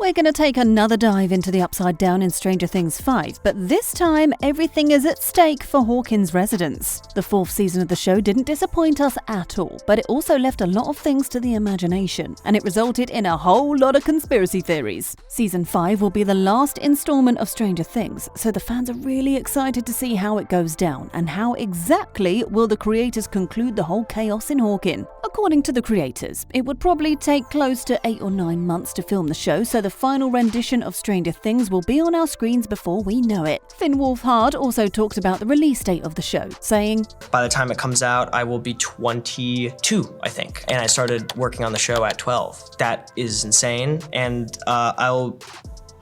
We're going to take another dive into the Upside Down in Stranger Things 5, but this time everything is at stake for Hawkins' residents. The 4th season of the show didn't disappoint us at all, but it also left a lot of things to the imagination, and it resulted in a whole lot of conspiracy theories. Season 5 will be the last installment of Stranger Things, so the fans are really excited to see how it goes down, and how exactly will the creators conclude the whole chaos in Hawkins. According to the creators, it would probably take close to 8 or 9 months to film the show, so the final rendition of Stranger Things will be on our screens before we know it. Finn Wolfhard also talked about the release date of the show, saying, "By the time it comes out, I will be 22, I think, and I started working on the show at 12. That is insane, and I'll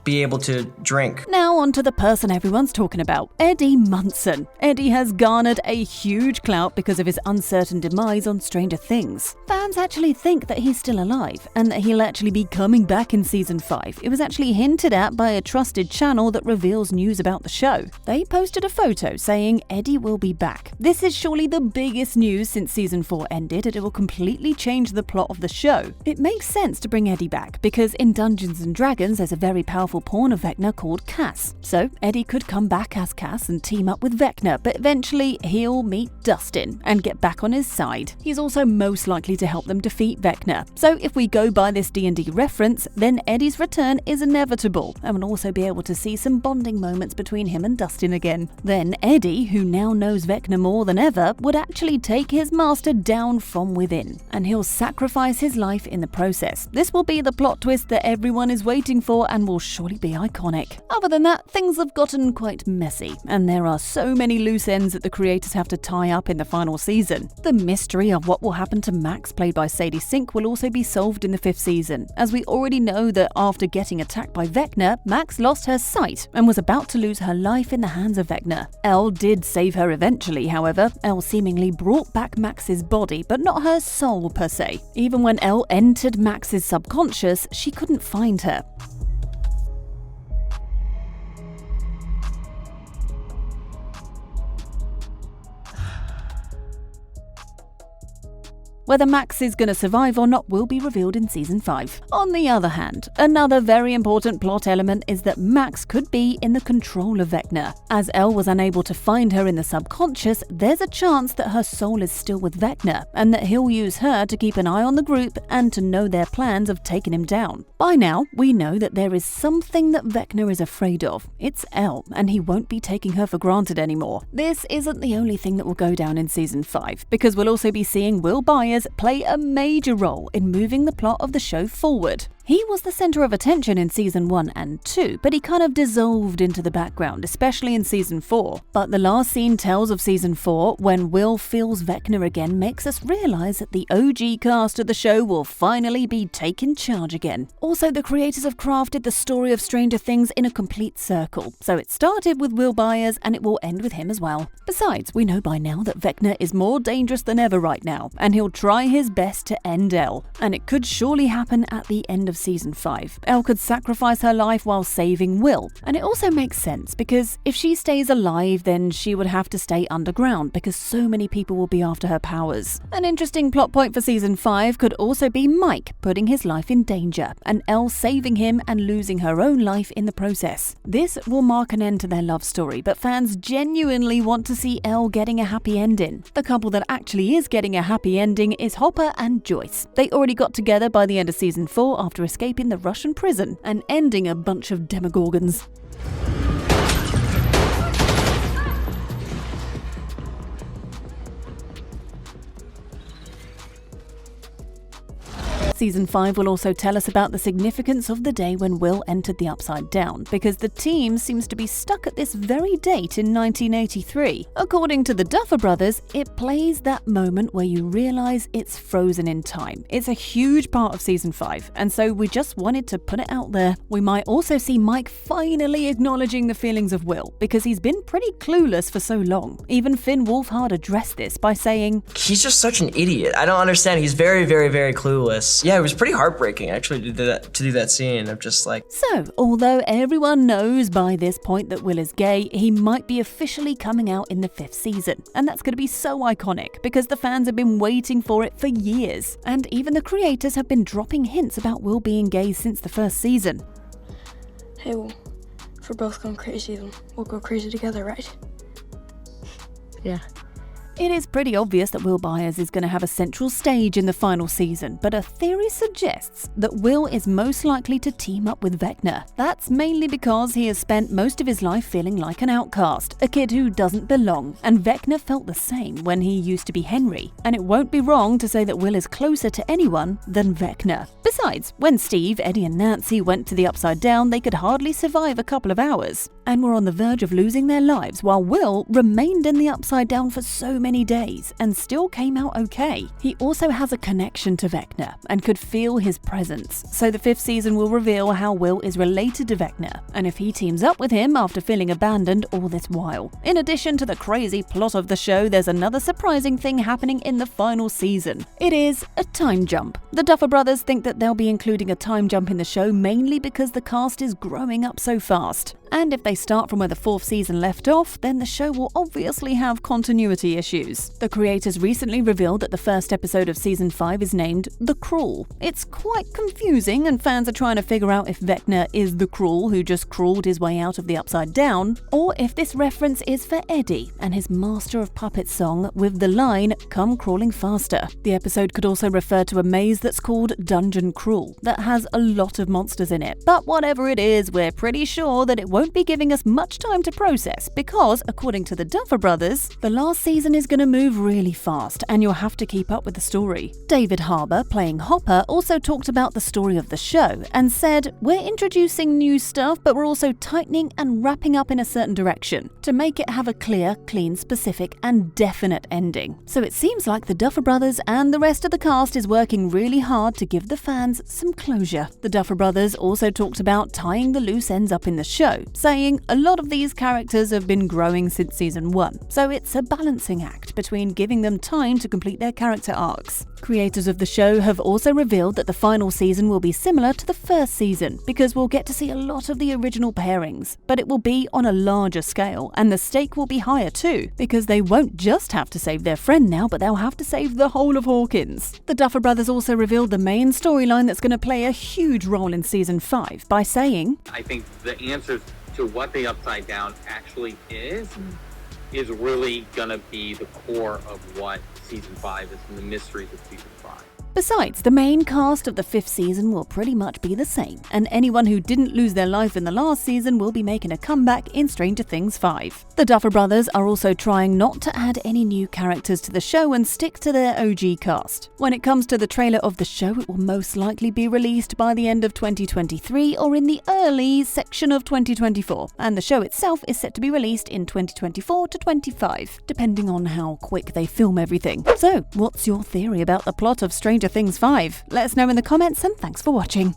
be able to drink." Now on to the person everyone's talking about, Eddie Munson. Eddie has garnered a huge clout because of his uncertain demise on Stranger Things. Fans actually think that he's still alive and that he'll actually be coming back in Season 5. It was actually hinted at by a trusted channel that reveals news about the show. They posted a photo saying Eddie will be back. This is surely the biggest news since Season 4 ended, and it will completely change the plot of the show. It makes sense to bring Eddie back because in Dungeons & Dragons there's a very powerful pawn of Vecna called Cass. So Eddie could come back as Cass and team up with Vecna, but eventually he'll meet Dustin and get back on his side. He's also most likely to help them defeat Vecna. So if we go by this D&D reference, then Eddie's return is inevitable, and we'll also be able to see some bonding moments between him and Dustin again. Then Eddie, who now knows Vecna more than ever, would actually take his master down from within, and he'll sacrifice his life in the process. This will be the plot twist that everyone is waiting for and will surely be iconic. Other than that, things have gotten quite messy, and there are so many loose ends that the creators have to tie up in the final season. The mystery of what will happen to Max, played by Sadie Sink, will also be solved in the 5th season, as we already know that after getting attacked by Vecna, Max lost her sight and was about to lose her life in the hands of Vecna. Elle did save her eventually, however. Elle seemingly brought back Max's body, but not her soul per se. Even when Elle entered Max's subconscious, she couldn't find her. Whether Max is going to survive or not will be revealed in Season 5. On the other hand, another very important plot element is that Max could be in the control of Vecna. As Elle was unable to find her in the subconscious, there's a chance that her soul is still with Vecna, and that he'll use her to keep an eye on the group and to know their plans of taking him down. By now, we know that there is something that Vecna is afraid of. It's Elle, and he won't be taking her for granted anymore. This isn't the only thing that will go down in Season 5, because we'll also be seeing Will Byers play a major role in moving the plot of the show forward. He was the center of attention in Season 1 and 2, but he kind of dissolved into the background, especially in Season 4. But the last scene tells of Season 4, when Will feels Vecna again, makes us realize that the OG cast of the show will finally be taking charge again. Also, the creators have crafted the story of Stranger Things in a complete circle, so it started with Will Byers and it will end with him as well. Besides, we know by now that Vecna is more dangerous than ever right now, and he'll try his best to end Elle, and it could surely happen at the end of Season 5. Elle could sacrifice her life while saving Will. And it also makes sense because if she stays alive, then she would have to stay underground because so many people will be after her powers. An interesting plot point for Season 5 could also be Mike putting his life in danger and Elle saving him and losing her own life in the process. This will mark an end to their love story, but fans genuinely want to see Elle getting a happy ending. The couple that actually is getting a happy ending is Hopper and Joyce. They already got together by the end of Season 4 after escaping the Russian prison and ending a bunch of demogorgons. Season 5 will also tell us about the significance of the day when Will entered the Upside Down, because the team seems to be stuck at this very date in 1983. According to the Duffer Brothers, it plays that moment where you realize it's frozen in time. It's a huge part of Season 5, and so we just wanted to put it out there. We might also see Mike finally acknowledging the feelings of Will, because he's been pretty clueless for so long. Even Finn Wolfhard addressed this by saying, "He's just such an idiot. I don't understand. He's very, very, very clueless." Yeah, it was pretty heartbreaking actually to do that scene of just like. So, although everyone knows by this point that Will is gay, he might be officially coming out in the 5th season. And that's going to be so iconic because the fans have been waiting for it for years. And even the creators have been dropping hints about Will being gay since the 1st season. Hey, well, if we're both going crazy, then we'll go crazy together, right? Yeah. It is pretty obvious that Will Byers is going to have a central stage in the final season, but a theory suggests that Will is most likely to team up with Vecna. That's mainly because he has spent most of his life feeling like an outcast, a kid who doesn't belong, and Vecna felt the same when he used to be Henry, and it won't be wrong to say that Will is closer to anyone than Vecna. Besides, when Steve, Eddie and Nancy went to the Upside Down, they could hardly survive a couple of hours, and were on the verge of losing their lives, while Will remained in the Upside Down for so many days and still came out okay. He also has a connection to Vecna and could feel his presence, so the 5th season will reveal how Will is related to Vecna and if he teams up with him after feeling abandoned all this while. In addition to the crazy plot of the show, there's another surprising thing happening in the final season. It is a time jump. The Duffer Brothers think that they'll be including a time jump in the show mainly because the cast is growing up so fast. And if they start from where the 4th season left off, then the show will obviously have continuity issues. The creators recently revealed that the first episode of season 5 is named The Crawl. It's quite confusing, and fans are trying to figure out if Vecna is the Crawl who just crawled his way out of the Upside Down, or if this reference is for Eddie and his Master of Puppets song with the line, "Come crawling faster." The episode could also refer to a maze that's called Dungeon Crawl, that has a lot of monsters in it. But whatever it is, we're pretty sure that it won't be giving us much time to process because, according to the Duffer Brothers, the last season is going to move really fast and you'll have to keep up with the story. David Harbour, playing Hopper, also talked about the story of the show and said, "We're introducing new stuff, but we're also tightening and wrapping up in a certain direction to make it have a clear, clean, specific and definite ending." So it seems like the Duffer Brothers and the rest of the cast is working really hard to give the fans some closure. The Duffer Brothers also talked about tying the loose ends up in the show, saying a lot of these characters have been growing since season 1, so it's a balancing act between giving them time to complete their character arcs. Creators of the show have also revealed that the final season will be similar to the first season because we'll get to see a lot of the original pairings, but it will be on a larger scale and the stake will be higher too because they won't just have to save their friend now, but they'll have to save the whole of Hawkins. The Duffer Brothers also revealed the main storyline that's going to play a huge role in season 5 by saying, "I think the answers to what the Upside Down actually is really gonna be the core of what season 5 is and the mysteries of season 5. Besides, the main cast of the 5th season will pretty much be the same, and anyone who didn't lose their life in the last season will be making a comeback in Stranger Things 5. The Duffer Brothers are also trying not to add any new characters to the show and stick to their OG cast. When it comes to the trailer of the show, it will most likely be released by the end of 2023 or in the early section of 2024, and the show itself is set to be released in 2024 to 25, depending on how quick they film everything. So, what's your theory about the plot of Stranger Things 5? Let us know in the comments, and thanks for watching.